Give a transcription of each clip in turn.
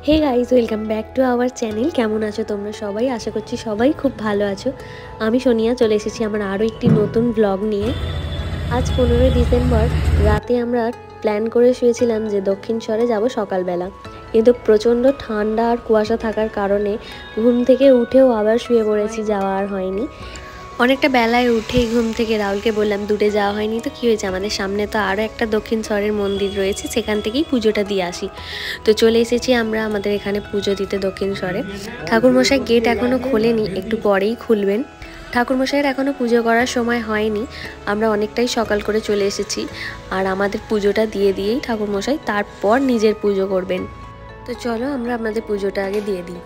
Hey guys, welcome back to our channel. কেমন আছো তোমরা সবাই? আশা করছি সবাই খুব ভালো আছো। আমি সোনিয়া চলে এসেছি আমার আরও একটি নতুন ব্লগ নিয়ে। আজ 15ই ডিসেম্বর রাতে আমরা প্ল্যান করে শুয়েছিলাম যে দক্ষিণেশ্বরে যাব সকালবেলা, কিন্তু প্রচণ্ড ঠান্ডা আর কুয়াশা থাকার কারণে ঘুম থেকে উঠেও আবার শুয়ে পড়েছি, যাওয়া আর হয়নি। অনেকটা বেলায় উঠেই ঘুম থেকে রাহুলকে বললাম দূরে যাওয়া হয়নি তো কী হয়েছে, আমাদের সামনে তো আরও একটা দক্ষিণেশ্বরের মন্দির রয়েছে, সেখান থেকেই পুজোটা দিয়ে আসি। তো চলে এসেছি আমরা আমাদের এখানে পুজো দিতে দক্ষিণেশ্বরে। ঠাকুরমশাই গেট এখনও খোলেনি, একটু পরেই খুলবেন। ঠাকুরমশাইয়ের এখনও পুজো করার সময় হয়নি, আমরা অনেকটাই সকাল করে চলে এসেছি। আর আমাদের পুজোটা দিয়েই ঠাকুরমশাই তারপর নিজের পুজো করবেন। তো চলো আমরা আমাদের পুজোটা আগে দিয়ে দিই।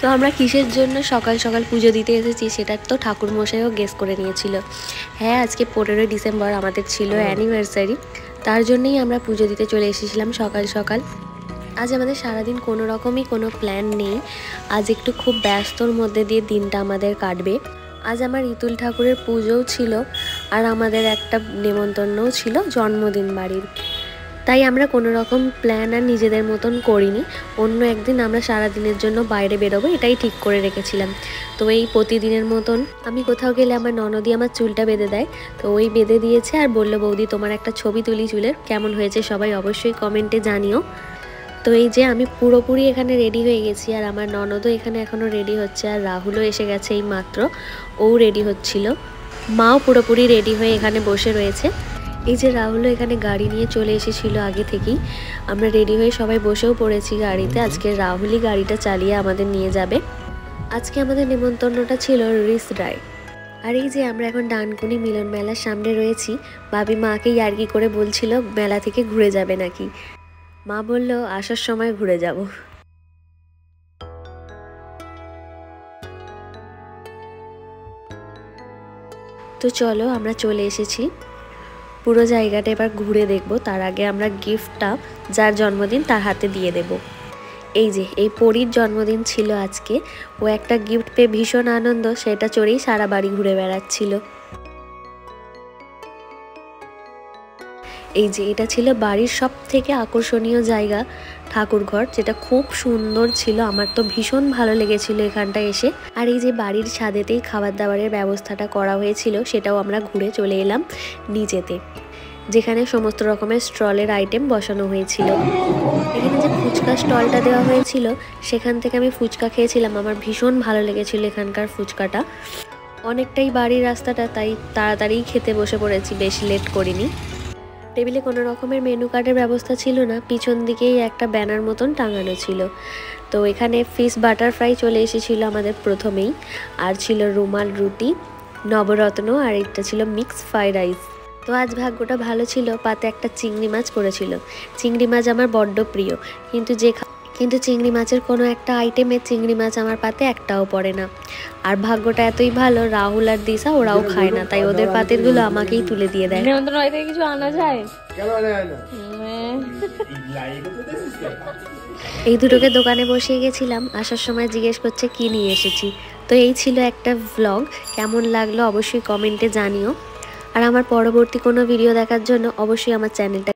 তো আমরা কিসের জন্য সকাল সকাল পুজো দিতে এসেছি সেটা তো ঠাকুরমশাইও গেস করে নিয়েছিল। হ্যাঁ, আজকে 15ই ডিসেম্বর আমাদের ছিল অ্যানিভার্সারি, তার জন্যই আমরা পুজো দিতে চলে এসেছিলাম সকাল সকাল। আজ আমাদের সারাদিন কোনো রকমই কোনো প্ল্যান নেই, আজ একটু খুব ব্যস্তর মধ্যে দিয়ে দিনটা আমাদের কাটবে। আজ আমার ইতুল ঠাকুরের পুজোও ছিল আর আমাদের একটা নেমন্তন্নও ছিল জন্মদিন বাড়ির, তাই আমরা কোনো রকম প্ল্যান আর নিজেদের মতন করিনি। অন্য একদিন আমরা সারা দিনের জন্য বাইরে বেরোবো এটাই ঠিক করে রেখেছিলাম। তো এই প্রতিদিনের মতন আমি কোথাও গেলে আমার ননদি আমার চুলটা বেঁধে দেয়, তো ওই বেঁধে দিয়েছে আর বললো বৌদি তোমার একটা ছবি তুলি চুলের, কেমন হয়েছে সবাই অবশ্যই কমেন্টে জানিও। তো এই যে আমি পুরোপুরি এখানে রেডি হয়ে গেছি আর আমার ননদও এখানে এখনও রেডি হচ্ছে, আর রাহুলও এসে গেছে এই মাত্র, ও রেডি হচ্ছিল। মাও পুরোপুরি রেডি হয়ে এখানে বসে রয়েছে। এই যে রাহুলও এখানে গাড়ি নিয়ে চলে এসেছিল আগে থেকেই, আমরা রেডি হয়ে সবাই বসেও পড়েছি গাড়িতে। আজকে রাহুলই গাড়িটা চালিয়ে আমাদের নিয়ে যাবে। আজকে আমাদের নেমন্তন্নটা ছিল রিসরায়। আর এই যে আমরা এখন ডানকুনি মিলন মেলার সামনে রয়েছি। ভাবি মাকে ইয়ার্কি করে বলছিল মেলা থেকে ঘুরে যাবে নাকি, মা বলল আসার সময় ঘুরে যাব। তো চলো আমরা চলে এসেছি, পুরো জায়গাটা এবার ঘুরে দেখব। তার আগে আমরা গিফটটা যার জন্মদিন তার হাতে দিয়ে দেব। এই যে এই পরীর জন্মদিন ছিল আজকে, ও একটা গিফট পেয়ে ভীষণ আনন্দ, সেটা চড়েই সারা বাড়ি ঘুরে বেড়াচ্ছিল। এই যে এটা ছিল বাড়ির সব থেকে আকর্ষণীয় জায়গা, ঠাকুরঘর, যেটা খুব সুন্দর ছিল, আমার তো ভীষণ ভালো লেগেছিল এখানটা এসে। আর এই যে বাড়ির ছাদেতেই খাবার দাবারের ব্যবস্থাটা করা হয়েছিল, সেটাও আমরা ঘুরে চলে এলাম নিচেতে, যেখানে সমস্ত রকমের স্টলের আইটেম বসানো হয়েছিল। এখানে যে ফুচকা স্টলটা দেওয়া হয়েছিল সেখান থেকে আমি ফুচকা খেয়েছিলাম, আমার ভীষণ ভালো লেগেছিল এখানকার ফুচকাটা। অনেকটাই বাড়ির রাস্তাটা, তাই তাড়াতাড়ি খেতে বসে পড়েছি, বেশি লেট করিনি। টেবিলে কোনো রকমের মেনু কার্ডের ব্যবস্থা ছিল না, পিছন দিকেই একটা ব্যানার মতন টাঙানো ছিল। তো এখানে ফিশ বাটার ফ্রাই চলে এসেছিলো আমাদের প্রথমেই, আর ছিল রুমাল রুটি, নবরত্ন, আর এটা ছিল মিক্স ফ্রাইড রাইস। তো আজ ভাগ্যটা ভালো ছিল, পাতে একটা চিংড়ি মাছ করেছিল। চিংড়ি মাছ আমার বড্ড প্রিয়, কিন্তু চিংড়ি মাছের কোনো একটা আইটেমের চিংড়ি মাছ আমার পাতে একটাও পড়ে না। আর ভাগ্যটা এতই ভালো, রাহুল আর দিশা ওরাও খায় না, তাই ওদের পাতের গুলো আমাকেই তুলে দিয়ে দেয়। কিছু আনা যায় এই দুটোকে দোকানে বসিয়ে গেছিলাম, আসার সময় জিজ্ঞেস করছে কি নিয়ে এসেছি। তো এই ছিল একটা ভ্লগ, কেমন লাগলো অবশ্যই কমেন্টে জানিও। আর আমার পরবর্তী কোনো ভিডিও দেখার জন্য অবশ্যই আমার চ্যানেলটা